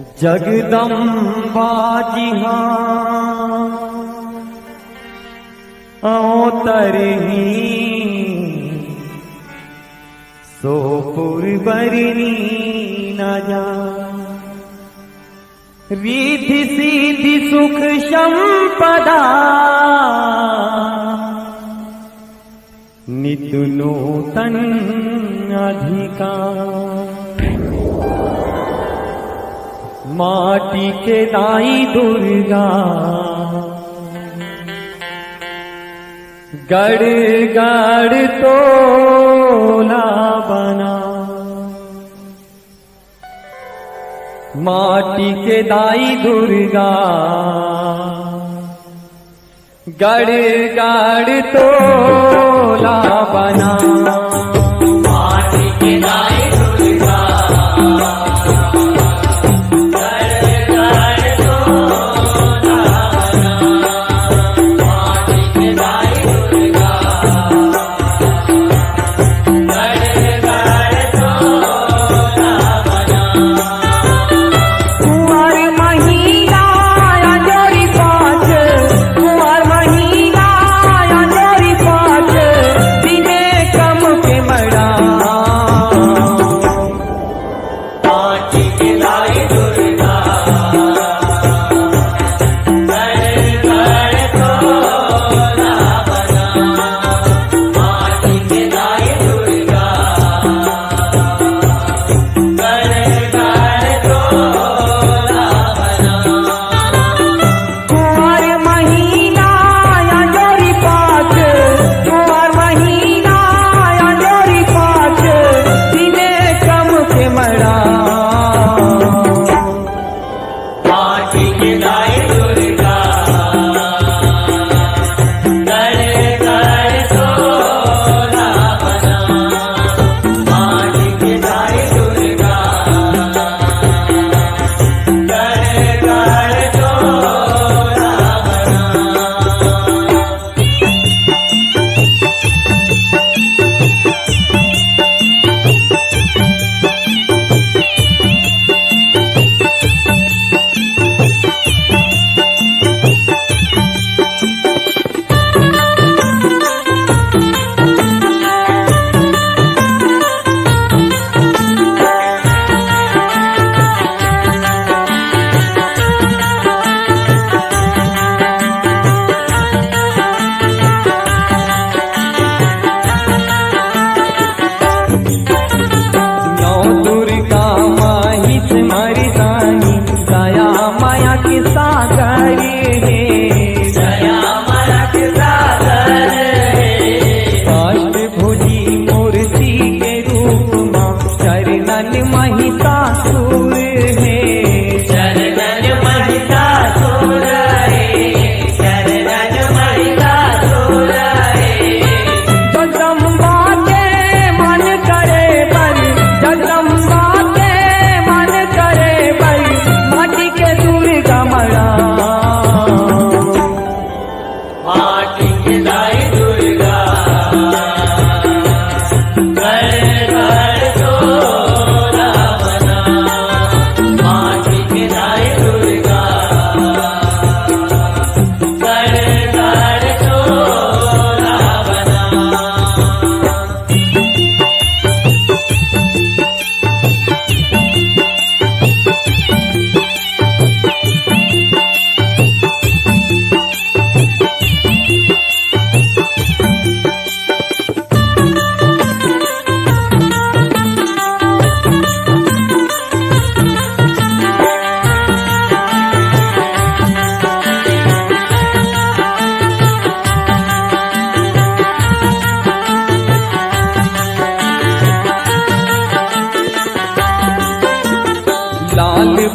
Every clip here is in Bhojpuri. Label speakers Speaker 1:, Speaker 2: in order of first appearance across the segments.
Speaker 1: जगदम्बा जी हाँ अवतरही सोपुर बरनी न जा। रिद्धि सिद्धि सुख संपदा नित्य नूतन अधिकार। माटी के दाई दुर्गा गड़ गड़ तोला बना। माटी के दाई दुर्गा गड़ गड़ तोला बना।
Speaker 2: माटी के दाई दुर्गा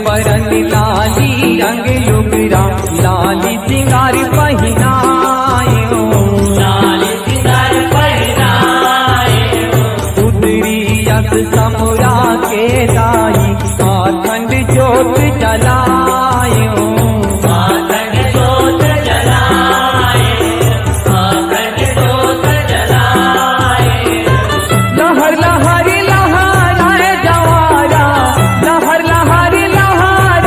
Speaker 1: परन लाली रंग लुगरा लाली सिंगार पहिनायो।
Speaker 2: लाली सिंगार पहिनायो।
Speaker 1: उतरी यस समुरा के दाई आखंड ज्योत जलायो।
Speaker 2: आखंड ज्योत जलायो। आखंड ज्योत जलायो।
Speaker 1: लहर लहर लहराए जवारा लहर लहर लहराए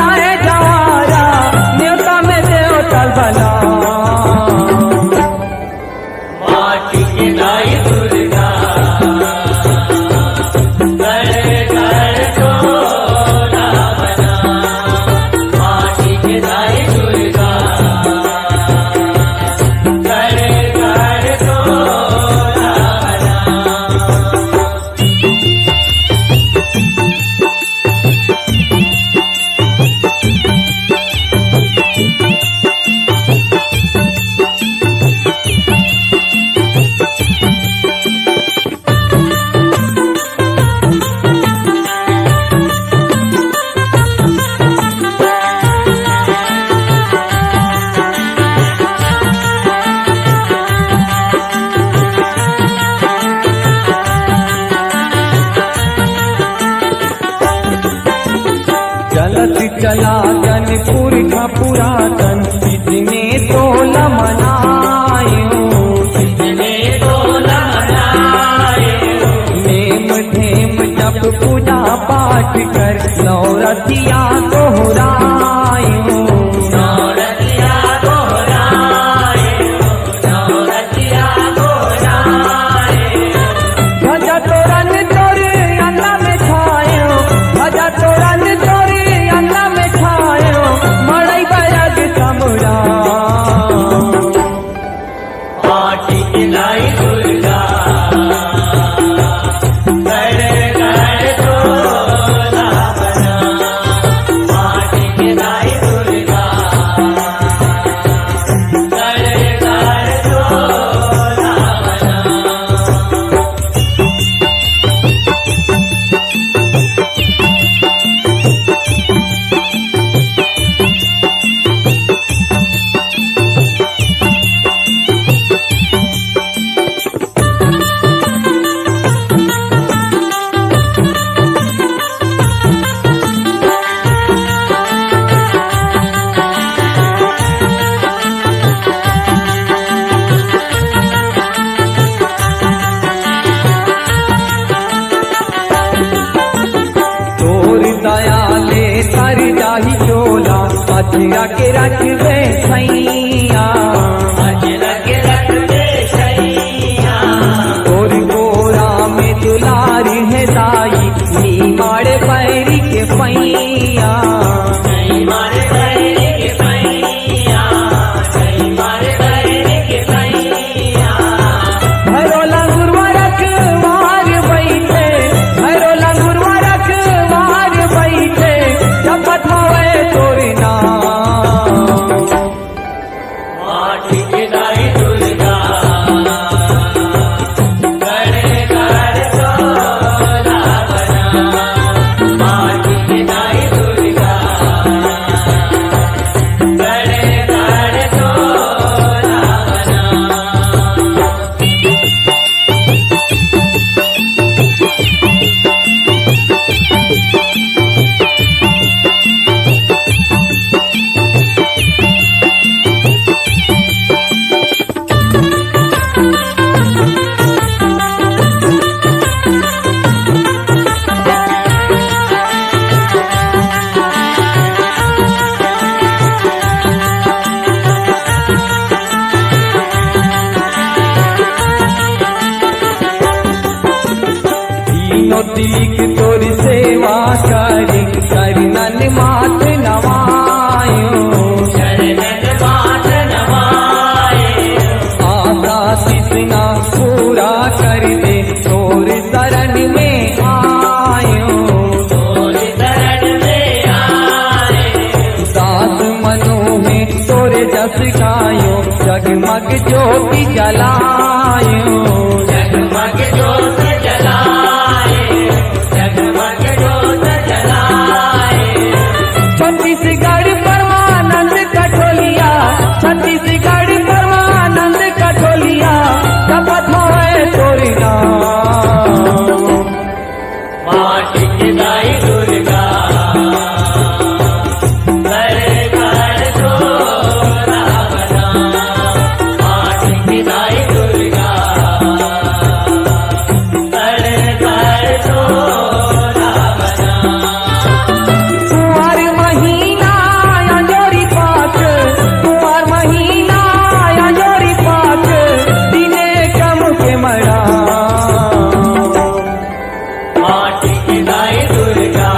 Speaker 1: चलत चला जनपुर का पुरातन कितने तो मनायो
Speaker 2: कितने तो मनायो
Speaker 1: नेम धेम जप पूजा पाठ कर नौरतिया दोहरायो
Speaker 2: नौरतिया दोहरायो नौरतिया दोहरायो
Speaker 1: भजा तोरन तोरे अन्ना में छायो भजा तोरन तोरे अन्ना में छायो मड़ई बरग समरा
Speaker 2: माटी की लाई दुर्गा कर कर तोला बना माटी की लाई दुर्गा कर कर तोला बना
Speaker 1: तोर दयाले तर जाही चोला अजरा के रख दे सैया
Speaker 2: अजरा के रख दे सैया
Speaker 1: तोर गोरा में दुलारी है दाई नी मारे पैरी के पैया
Speaker 2: नहीं मारे बैरे के पैया नहीं मारे बैरे के पैया
Speaker 1: भरो लंगुरवा रखवार बैठे भरो लंगुरवा रखवार बैठे जपत होए तोर नाम
Speaker 2: माटी की लाई दुर्गा कर कर तोला बना माटी की लाई दुर्गा कर कर तोला बना
Speaker 1: तीनों तिलिक तोर सेवा करी करनन माथ नवायो
Speaker 2: शरणन मात नवाए
Speaker 1: आशा सिसना पूरा कर दे तोर शरण में आयो
Speaker 2: तोर शरण में आए
Speaker 1: दास मनो में तोर जस गायो जगमग ज्योति जलायो
Speaker 2: जगमग जोत जलाए जगमग जोत जलाए
Speaker 1: छत्तीसगढ़ परमानंद कठोलिया छत्तीसगढ़ परमानंद कठोलिया शपथ होए तोरी नाम
Speaker 2: माटी की लाई दुर्गा कर कर तोला बना माटी की लाई दुर्गा कर कर तोला बना
Speaker 1: कुंवर महीना अंजोरी पाक कुंवर महीना अंजोरी पाक दिने कम के मरा
Speaker 2: माटी की लाई दुर्गा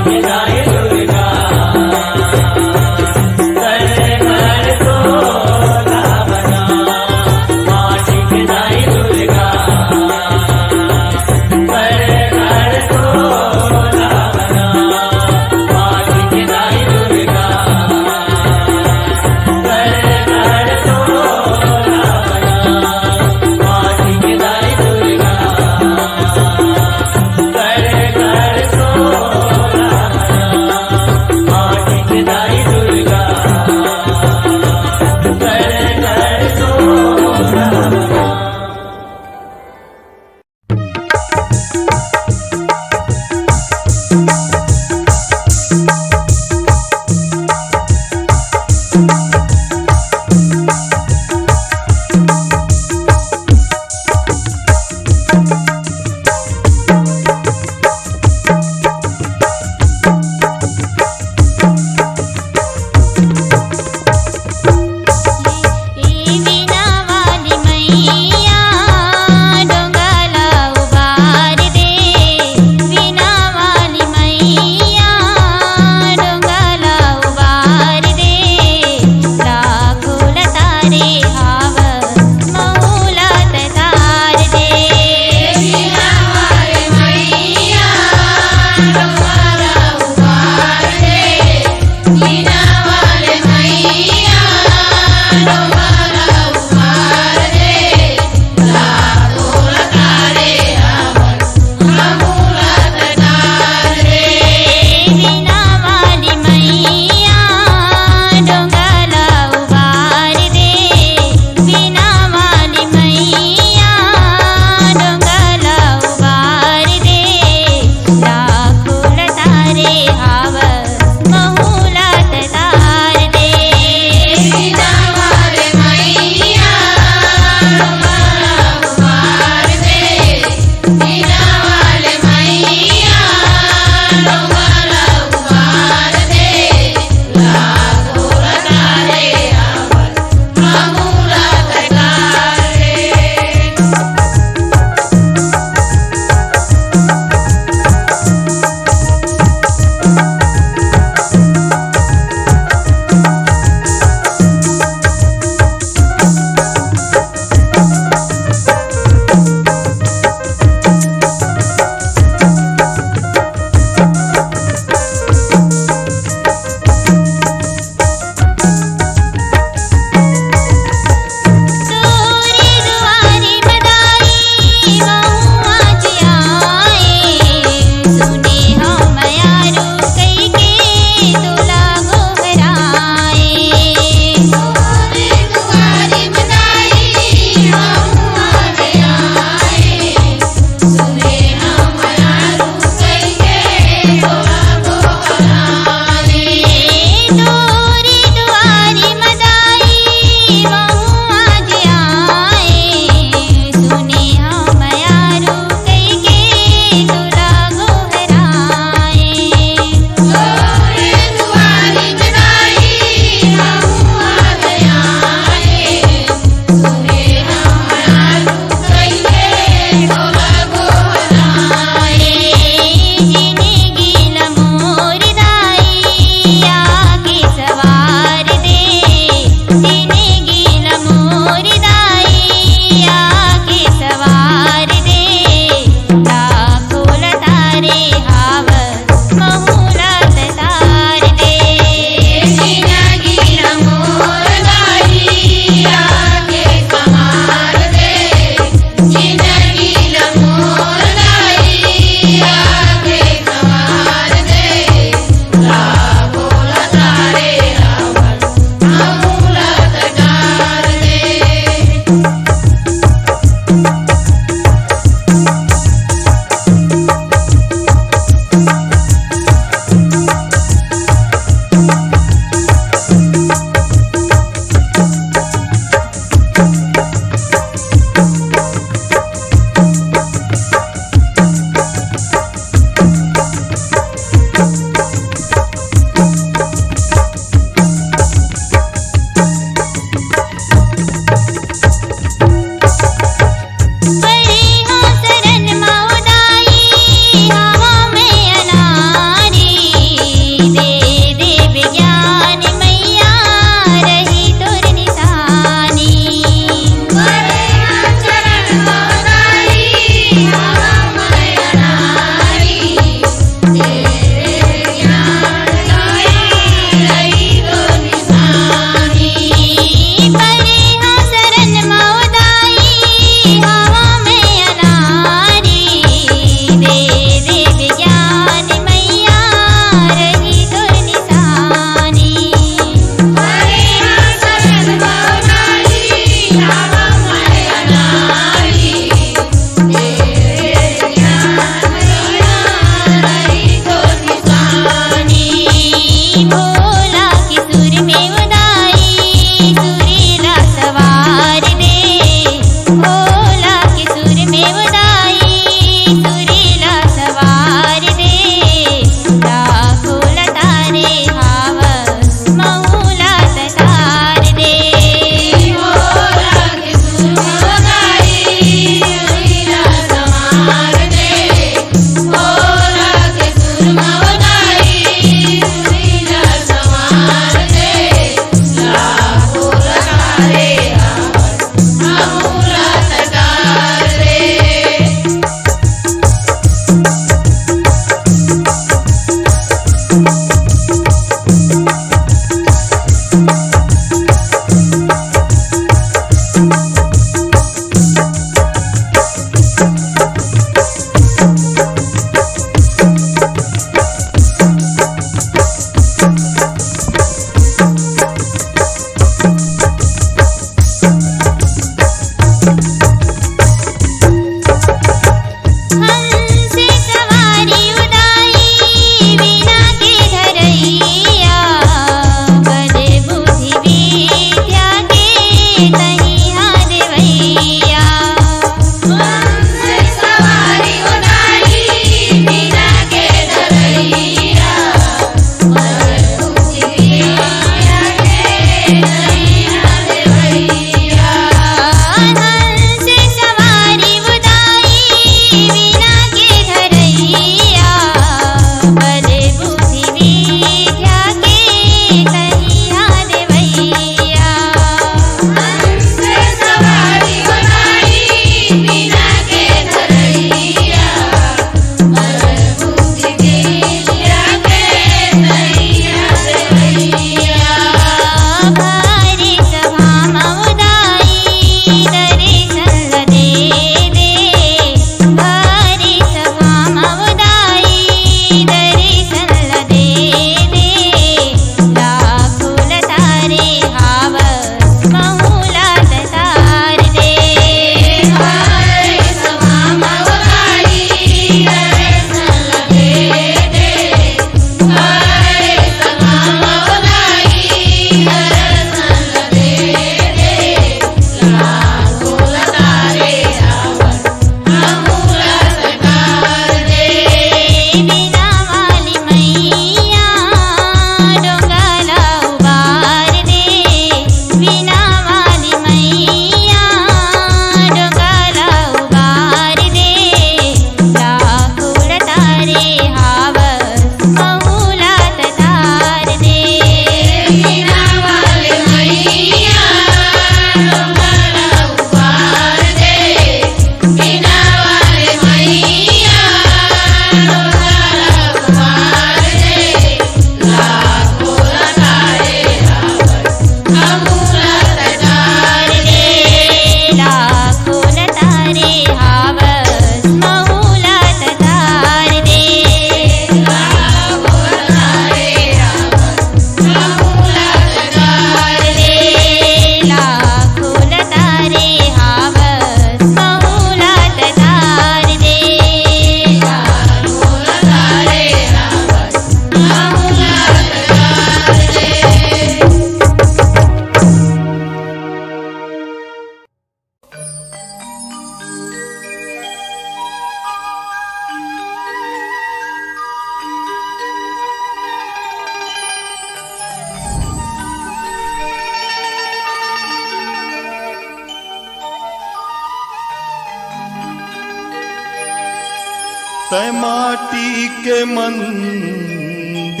Speaker 3: तै माटी के मंदिर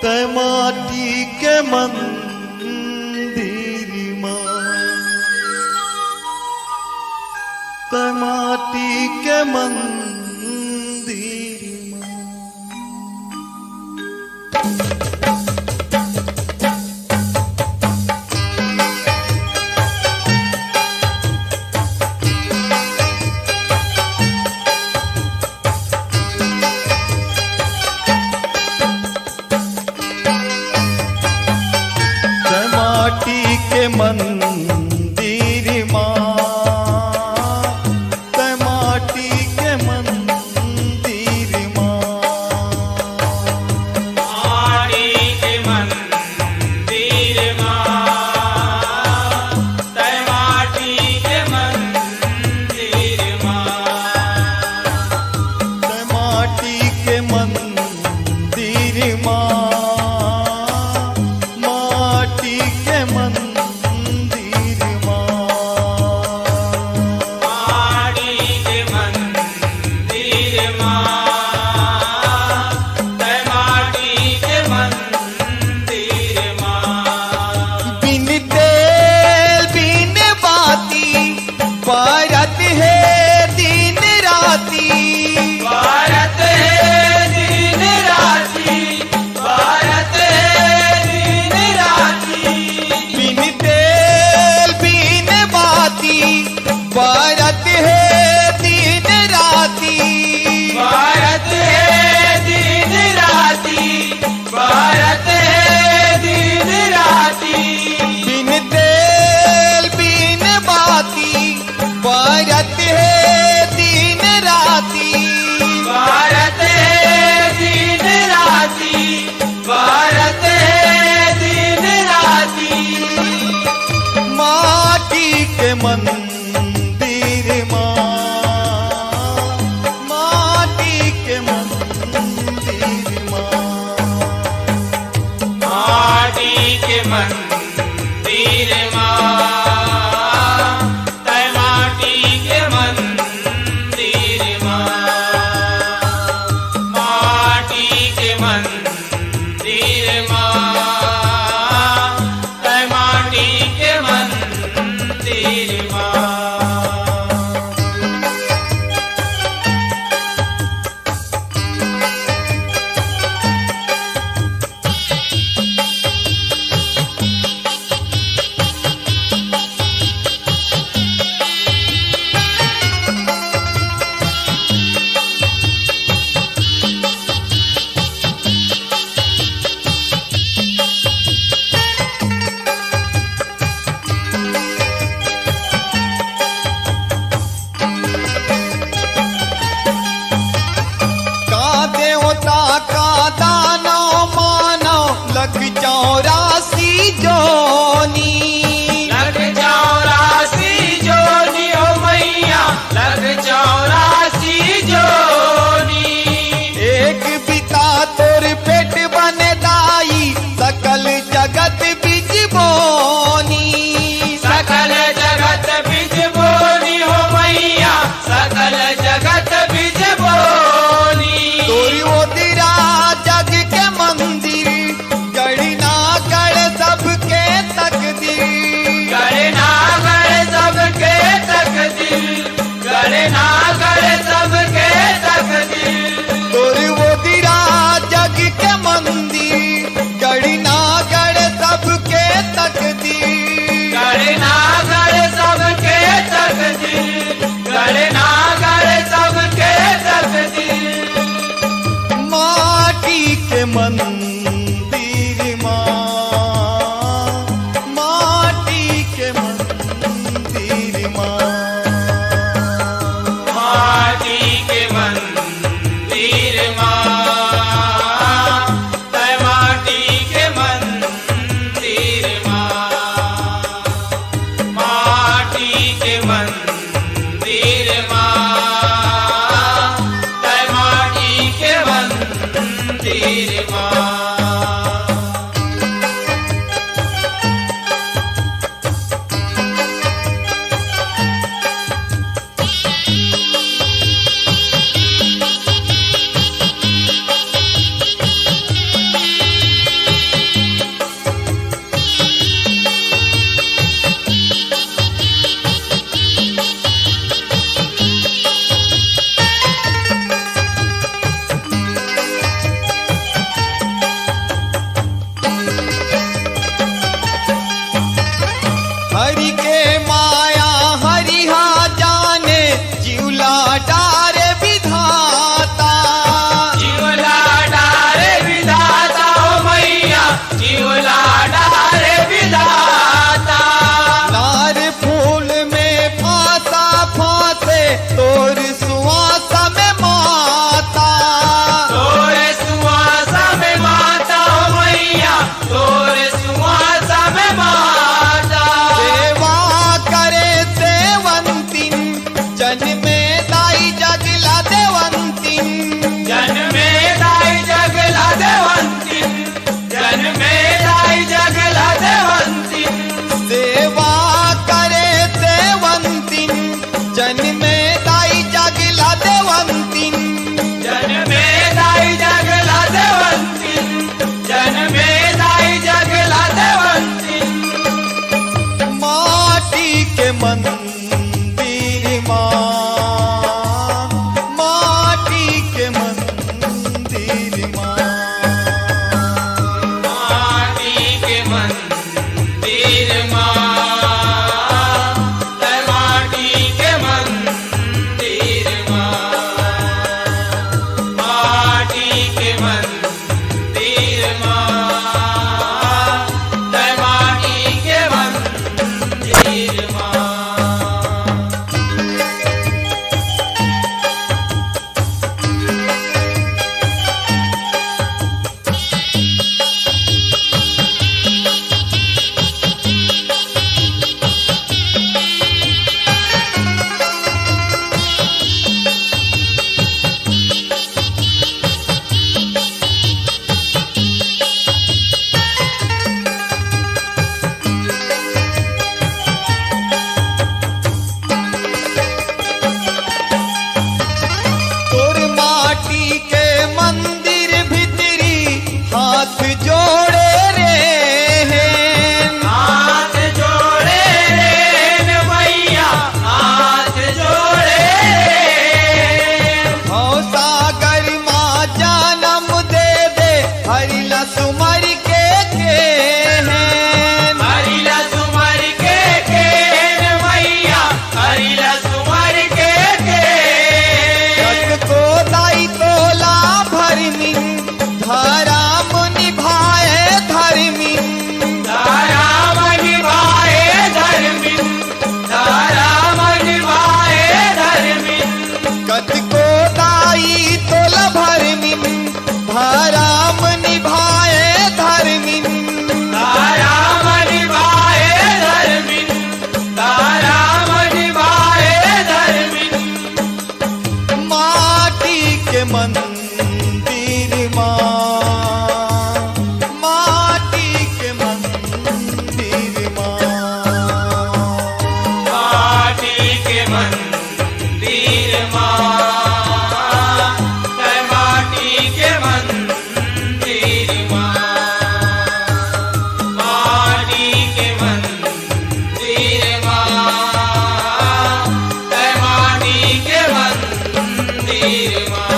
Speaker 3: तै माटी के मंदिर तै माटी के मंदिर माटी के मंदिर तै माटी के मंदिर
Speaker 2: माटी के मंदिर तै माटी के मंदिर
Speaker 3: तै माटी के मंदिर माटी के मंदिर
Speaker 2: माटी के मंदिर तै माटी के मंदिर
Speaker 3: बिन तेल बिन बाती भारत है दिन राती
Speaker 2: भारत है दिन राती भारत है दिन राती
Speaker 3: बिन तेल बिन बाती भारत है दिन राती
Speaker 2: भारत है दिन राती भारत है दिन राती
Speaker 3: बिन तेल बिन बाती भारत है दिन राती
Speaker 2: भारत है दिन राती भारत है दिन राती
Speaker 3: माटी के मंदिर माटी के मंदिर
Speaker 2: माटी के मंदिर तै माटी के मंदिर माटी के मंदिर तै माटी के मंदिर में दाई जगला देवंती
Speaker 3: सेवा करे सेवंतीन जन में दाई जगला देवंतीन
Speaker 2: जन में दाई जगला देवंती जन में दाई जगला देवंती
Speaker 3: माटी के मंदिर माँ माटी के मंदिर माँ
Speaker 2: माटी के मंदिर माँ माटी के मंदिर माँ माटी के मंदिर माँ माटी के मंदिर माँ
Speaker 3: तोर माटी के मंदिर भितरी हाथ जोड़े रे हैं।
Speaker 2: हाथ जोड़े रे भैया हाथ जोड़े
Speaker 3: भव सागर माँ जन्म दे दे हरिला सुमर के हैं।
Speaker 2: हरिला सुमर के भैया हरिला सुमर के
Speaker 3: जग को दाई तोला भरमिन धराम निभाए धर्मिन
Speaker 2: धाराम निभाए धर्मिन धाराम निभाए धर्मिन
Speaker 3: कत को दाई तोला भरमिन धराम निभाए धर्मिन
Speaker 2: धाराम निभाए धर्मिन धाराम निभाए धर्मिन
Speaker 3: माटी के मंदिर माँ माटी के मंदिर माँ
Speaker 2: माटी के मंदिर माँ माटी के मंदिर माँ माटी के मंदिर माँ माटी के मंदिर माँ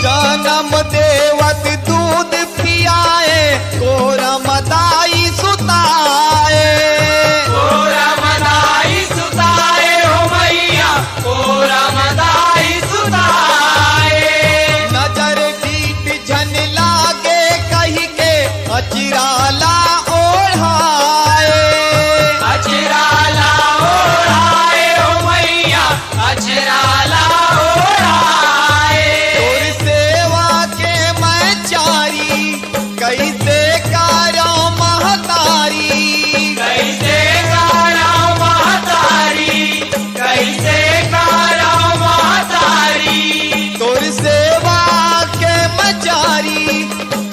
Speaker 3: जन्म देवत दूध पियाए कोरा मदाई सुताए
Speaker 2: कोरा मदाई सुताए हो मैया कोरा मदाई सुताए
Speaker 3: नजर डीट झन लागे कही के अचिराला ओढ़ाए
Speaker 2: अचराला ओढ़ाए हो मैया अचराला ओढ़ाए
Speaker 3: तोर सेवा के मैं चारी कैसे कारो महतारी
Speaker 2: कैसे कारा महतारी कैसे कारा महतारी
Speaker 3: तोर सेवा के मैं चारी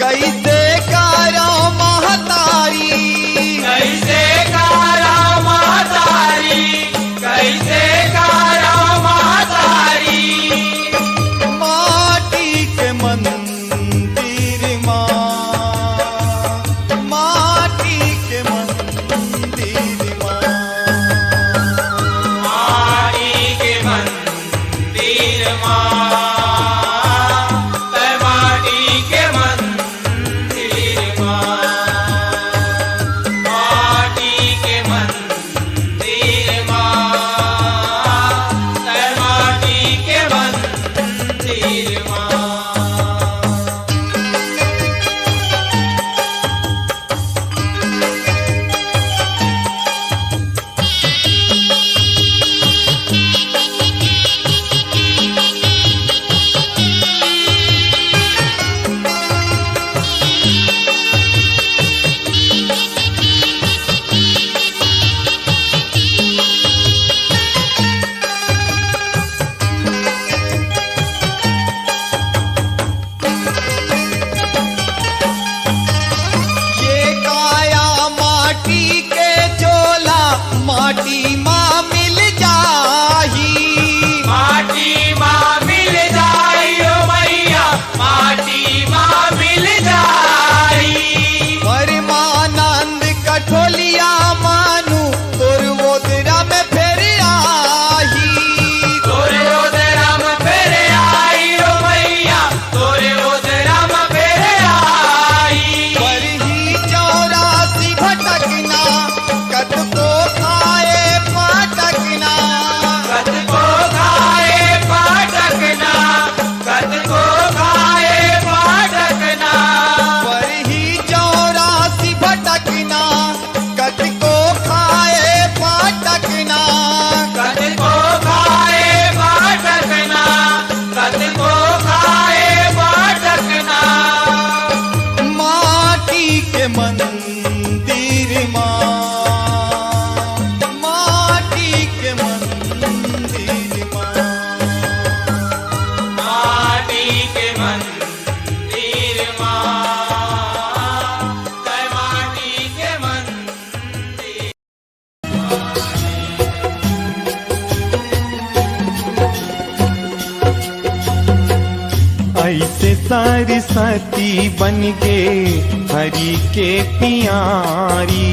Speaker 3: कैसे कारो महतारी
Speaker 2: कैसे कारा महतारी कैसे कारा महतारी
Speaker 3: माटी के मंदिर माँ माटी के मंदिर माँ
Speaker 2: माटी के मंदिर माँ माटी के मंदिर माँ जय माटी के मंदिर
Speaker 3: ऐसे सरस्वती बन गे हरि के प्यारी,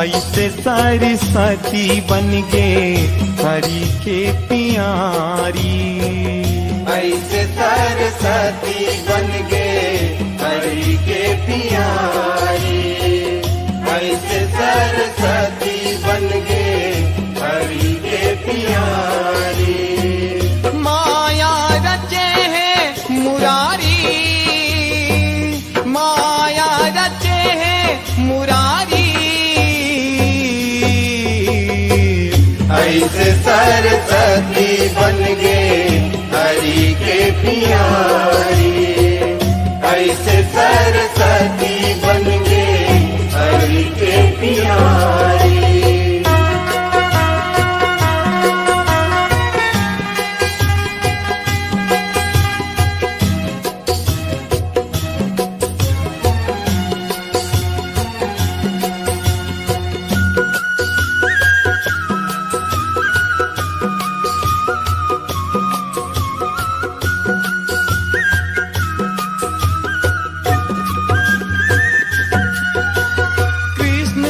Speaker 3: ऐसे सरस्वती बन गे हरि के प्यारी, ऐसे सरस्वती बन गे हरि के प्यारी, ऐसे सरस्वती बन गे हरि के प्यारी। माया रचे है मुरारी, माया रचे है मुरारी, ऐसे सरस्वती बन गे हरि के प्यारी, ऐसे सरस्वती बन गे हरि के प्यारी।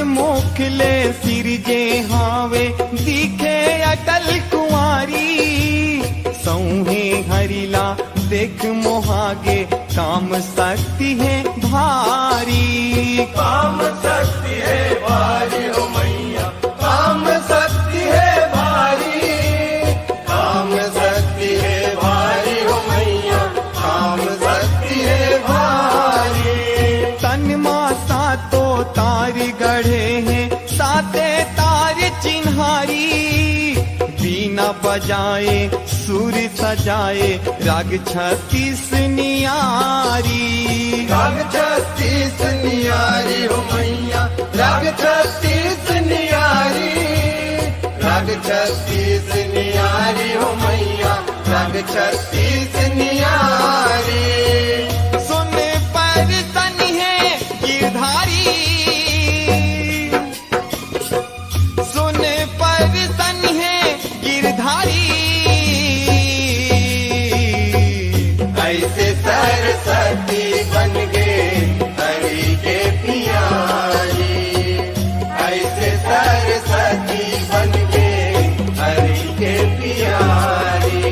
Speaker 3: मोखले सिरजे हावे दिखे अटल कुंवारी, सौहे हरिला देख मोहागे काम शक्ति है भारी, काम शक्ति है भारी हो मैया, काम शक्ति है भारी, काम शक्ति है भारी हो मैया, काम शक्ति है भारी। तन माँ सातो तार गढ़े हैं साते तार चिन्हारी, बीना बजाए सुर सजाए राग 36 नियारी, राग 36 नियारी हो मैया, राग 36 नियारी, राग 36 नियारी हो मैया, राग 36 नियारी। सुन पर तन है गिरधारी, सुन पर तन है गिरधारी, ऐसे सरस्वती बन गे हरि के प्यारी, ऐसे सरस्वती बन गे हरि के प्यारी।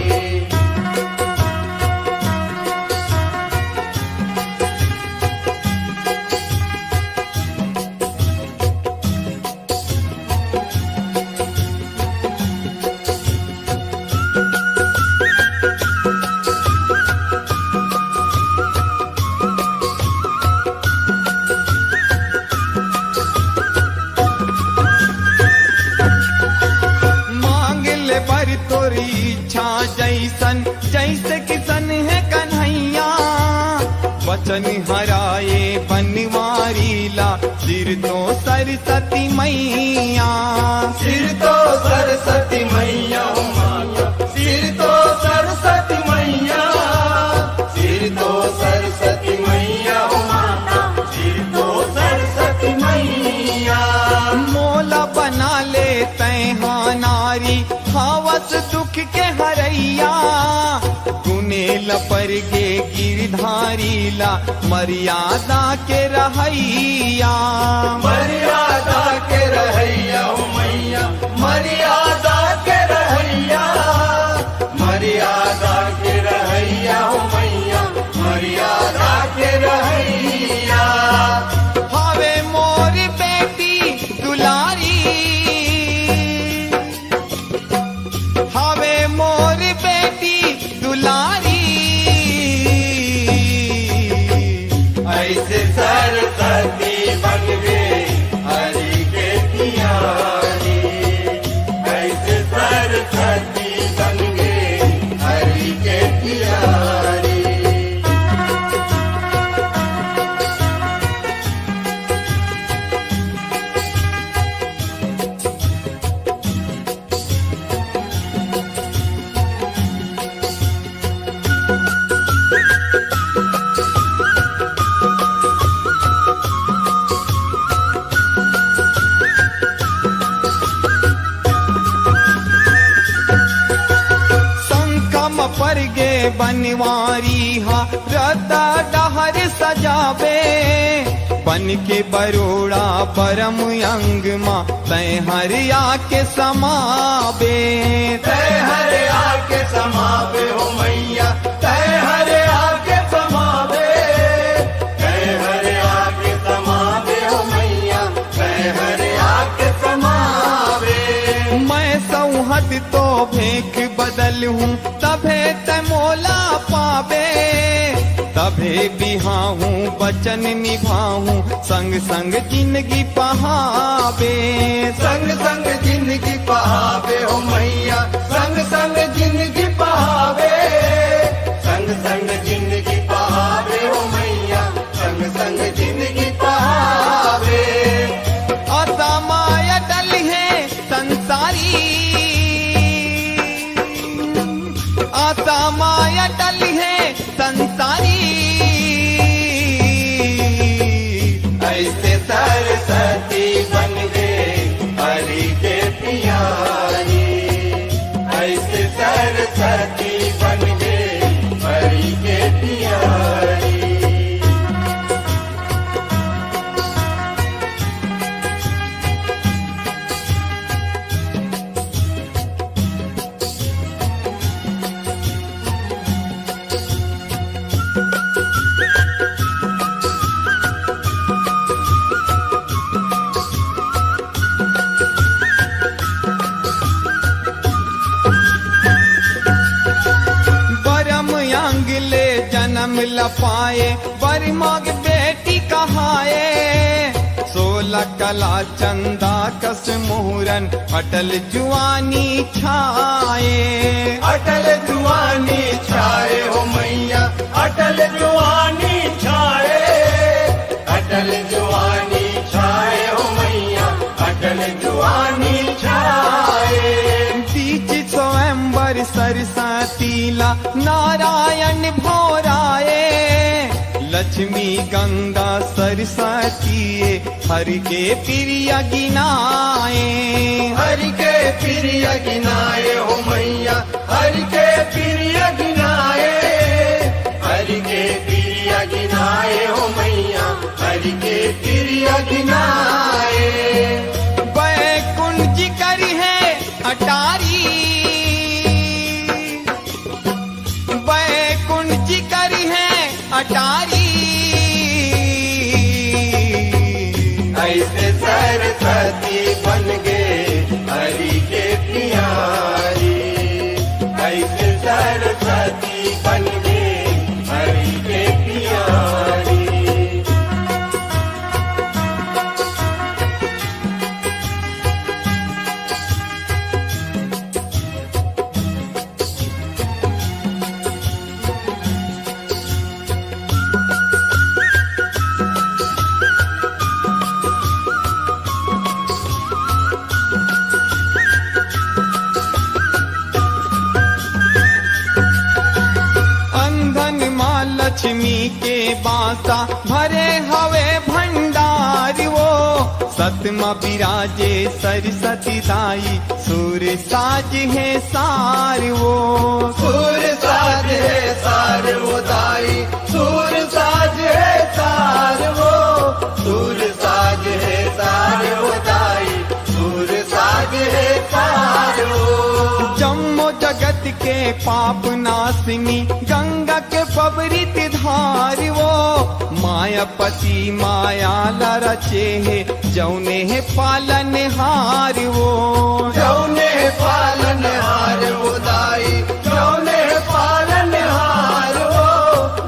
Speaker 3: जैसन जैसे किसन है कन्हैया, वचन हराए बनवारी ला सिर तो सरस्वती मैया, सिर तो सरस्वती मैया हो माता, सिर तो सरस्वती मैया, सिर तो सरस्वती मैया हो माता, सिर तो सरस्वती मैया। मोला बना ले तैहा नारी हवस दुख के हरैया, गुनेल पर गे गिरधारी ला मर्यादा के रहैया, मर्यादा के रहैया हो मैया, मर्यादा के रहैया, मर्यादा के रहैया हो मैया, मर्यादा के रहैया। हवे मोर बेटी दुलारी, हवे मोर बेटी दुलारी, ऐसे सरस्वती बन गे हरि के प्यारी, ऐसे बनवारी हा रता डहर सजावे, बन के बरोड़ा परम अंग माँ तय हर आके समावे।
Speaker 4: तय हर आके समावे हो मैया, तय हर आके समावे, तय हर आके समावे हो मैया, तय हर आके समावे।
Speaker 3: मैं सौहद तो भेंक बदल हूँ तभे तय मोला पावे, तभे बिहाहूँ वचन निभाऊँ संग संग जिंदगी पहावे।
Speaker 4: संग संग जिंदगी पहावे हो मैया, संग संग जिंदगी पहावे, संग संग जिंदगी पहावे हो मैया, संग संग जिंदगी पहावे।
Speaker 3: आता माया डल है संसारी, आता माया डल है संसारी,
Speaker 4: ऐसे सरस्वती बन गए हरि के प्यारी, ऐसे सरस्वती बन गए हरि के प्यारी।
Speaker 3: बरम यांगले जन्म लपाए, बर मांग बेटी कहाए, 16 कला चंदा कस मुहरन अटल जुआनी छाए।
Speaker 4: अटल जुआनी छाए हो मैया, अटल जुआनी छाए, अटल जुआनी छाए हो मैया, अटल जुआनी छाए।
Speaker 3: बीच स्वयंवर सरस्वतीला नारायण भोराए, लक्ष्मी गंगा सरस्वती हरि के प्रिय गिनाए।
Speaker 4: हरि के प्रिय गिनाए हो मैया, हरि के प्रिय गिनाए, हरि के प्रिय गिनाए हो मैया, हरि के प्रिय गिनाए।
Speaker 3: बैकुंठ करी है अटारी, बैकुंठ करी है अटारी,
Speaker 4: ऐसे सरस्वती बन गए हरि के प्यारी, ऐसे सरस्वती बन गए हरि के प्यारी।
Speaker 3: अंधन माँ लक्ष्मी के बासा भरे हवे भंडार वो, सतमा विराजे सरस्वती दाई सूर साज है सार वो।
Speaker 4: सूर साज है सार वो दाई, सूर साज है सार वो, सूर साज है सार वो दाई, सूर साज है सार वो।
Speaker 3: जम्मो जगत के पाप नासिनी गंगा के पवरित धार वो, मायापति माया रचे है जौने है पालन हार वो।
Speaker 4: जौने पालन हार वो दाई, जौने पालन हार वो,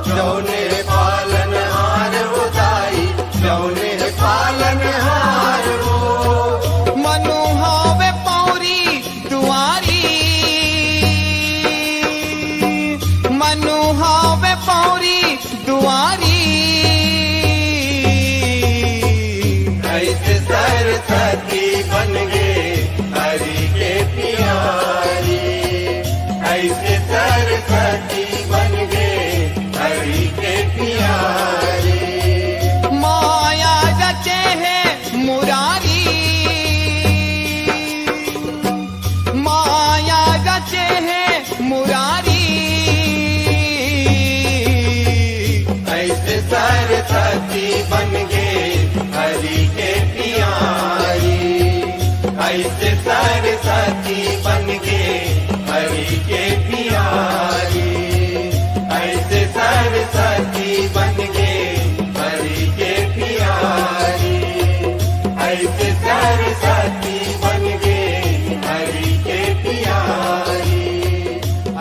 Speaker 4: जौने पालन हार वो दाई, जौने पालन हार वो।
Speaker 3: मनुहावे पौरी दुआरी, मनुहावे पौरी दुआरी,
Speaker 4: ऐसे सरस्वती बन गए हरि के प्यारी, ऐसे सरस्वती बन गए हरि के प्यारी।
Speaker 3: माया रचे है मुरारी, माया रचे है मुरारी,
Speaker 4: सरस्वती बन गए हरि के प्यारी, ऐसे सरस्वती बन गए हरि के प्यारी, ऐसे सरस्वती बन गए हरि के प्यारी, ऐसे सरस्वती बन गए हरि के प्यारी,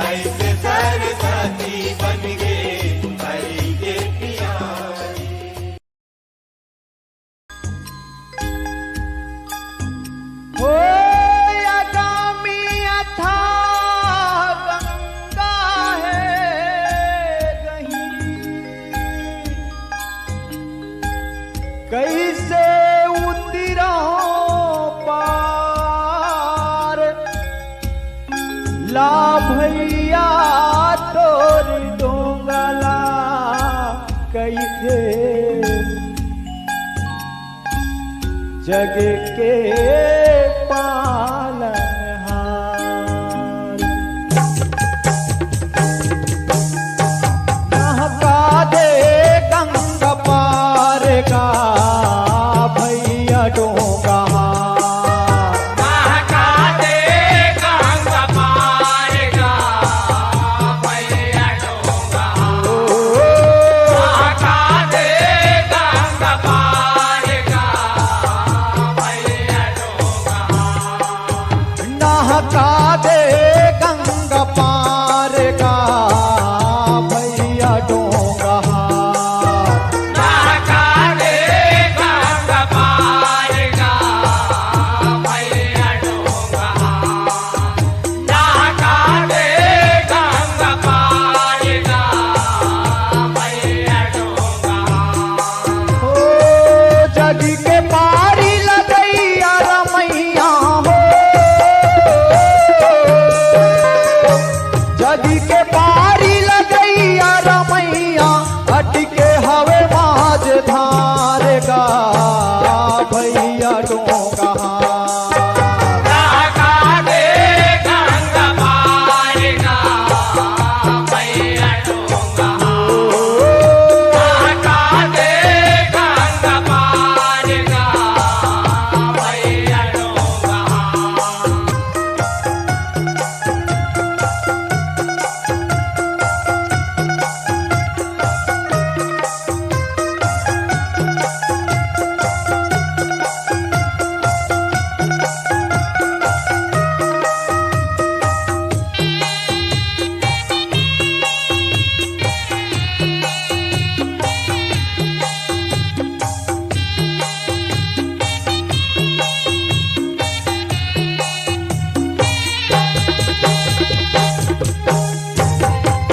Speaker 4: ऐसे सरस्वती बन गए हरि के प्यारी।
Speaker 3: हो अगामी अथाह गंगा है गहिरी, कैसे उतरा पार, ला भैया तोर डोंगला कैसे जग के पालनहार। नहका दे गंगा पार का भैया डोंगा,
Speaker 2: महका दे गंगा पार का भैया डोंगा, महका दे गंगा पार का भैया डोंगा,
Speaker 3: नहका दे गंगा पार का भैया डोंगा,
Speaker 2: महका दे गंगा पार का भैया डोंगा, महका दे गंगा पार का भैया डोंगा।
Speaker 3: हो जग के पारी लगैया रमैया हो, जग के पारी लगैया रमैया, अटके हवे माज धार का भैया डोंगा,
Speaker 2: महका दे गंगा पार का भैया डोंगा, महका दे गंगा पार का भैया डोंगा।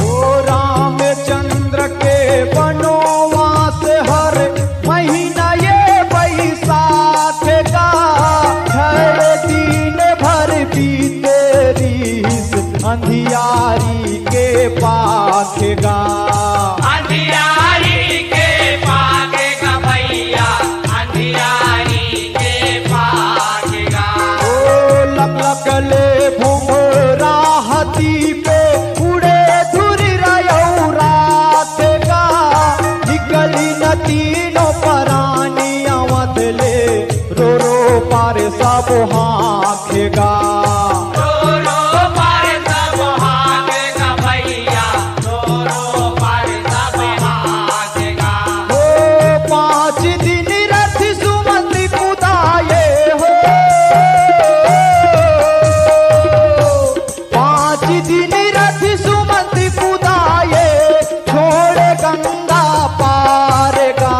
Speaker 3: ओ रामचंद्र के वनवास हर महीना ये बैसाख का, हर दिन भर बीते रीस अंधियारी के पाख का,
Speaker 2: अंधियारी के पागेगा भैया, अंधियारी के पागेगा,
Speaker 3: ओ लकले भुमरा हाथी पे उड़े धुर रयौ रात का, निकली न तीनों परानियां वदले, रो रो पार सब हाखेगा,
Speaker 2: रो रो पार सब हागेगा भैया, रो रो पार सब हागेगा,
Speaker 3: ओ 5 दिन रथ सुमंत कुदाए हो, 5 दिन रथ सुमंत कुदाए, छोड़ गंगा पार का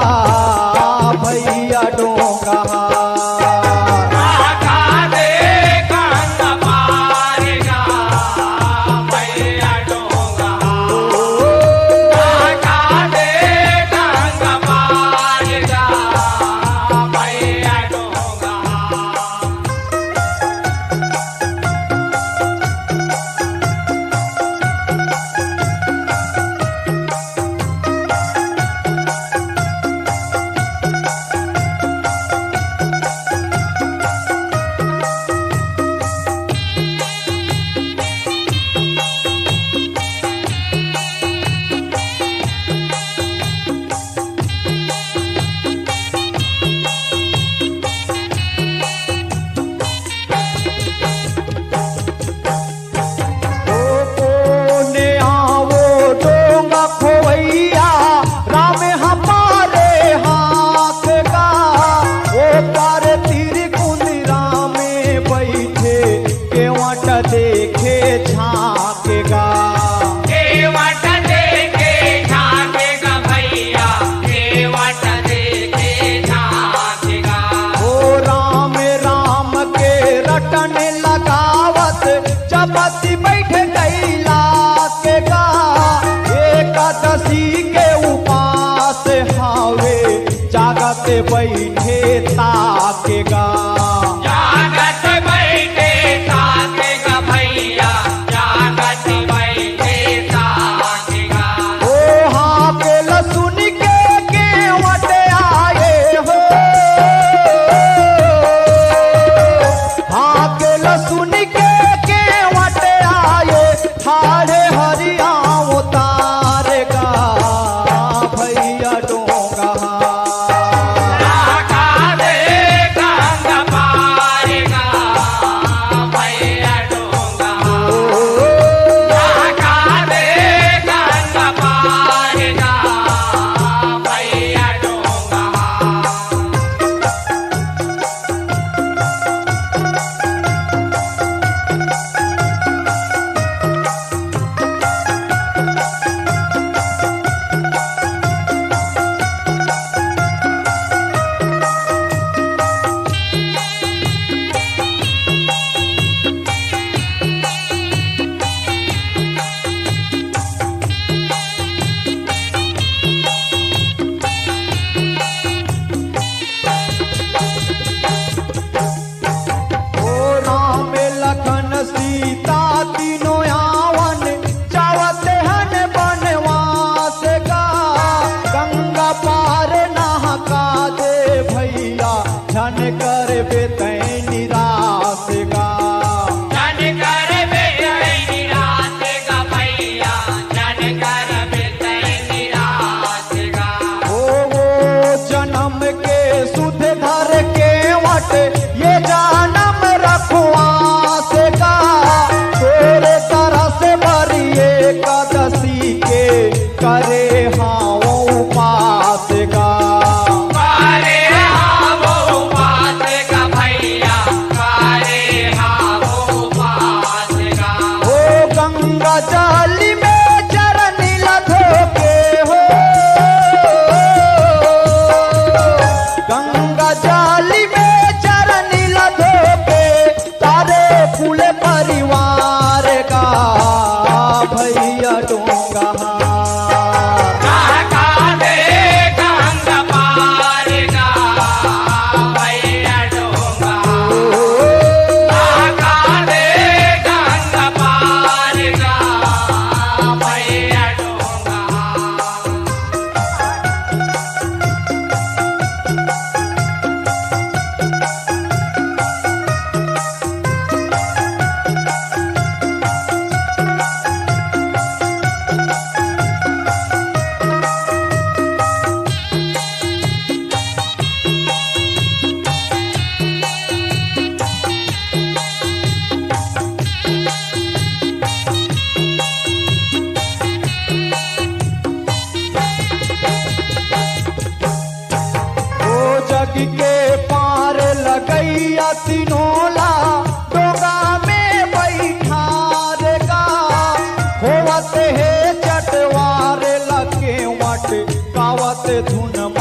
Speaker 3: पार्वती बैठे कैला के गा एकादशी के उपास हावे जागत बैठे ताकेगा
Speaker 2: जागत बैठे ताकेगा भैया जागत बैठे ताकेगा
Speaker 3: ओ हाँ के लसुन के वटे आए हो हाँ के लसुन के वटे आए ठाड़े हरिया उतारेगा भैया डोंगा सीता तीनों आवन जावत हन बनवास गा गंगा पार नहका दे भैया झन कर बेतै निराश गा
Speaker 2: जन कर बेतै निराश गा भैया जन कर बेतै निराश गा
Speaker 3: वो जन्म के सुध धर के वट ये जन्म रखवा तोरे तरह से भरिए एकादशी के करे हाँ उपास गा
Speaker 2: करे हाँ उपास गा भैया करे हाँ उपास गा
Speaker 3: ओ गंगा जल में चरण लधो के हो गंगा जल में चरण लधो के तारे फूल परिवार का भैया डोंगा के पार लगैया तिनोला डोगा में बैठा रेगा होवत है चटवार लगे वट गावत धुन